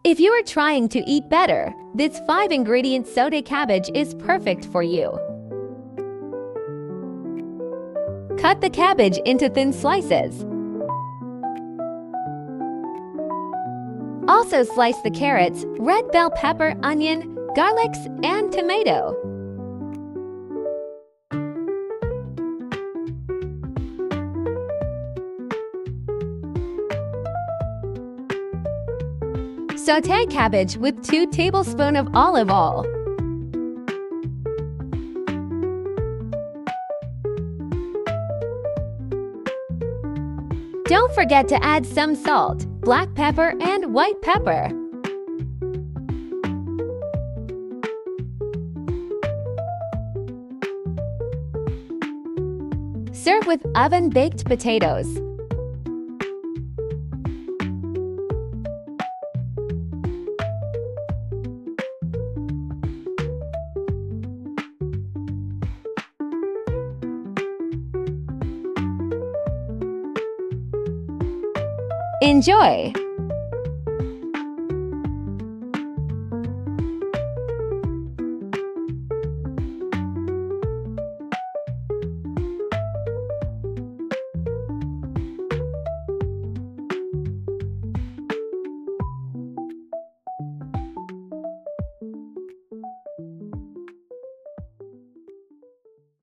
If you are trying to eat better, this 5-ingredient sauté cabbage is perfect for you. Cut the cabbage into thin slices. Also slice the carrots, red bell pepper, onion, garlics, and tomato. Sauté cabbage with 2 tablespoons of olive oil. Don't forget to add some salt, black pepper, and white pepper. Serve with oven-baked potatoes. Enjoy!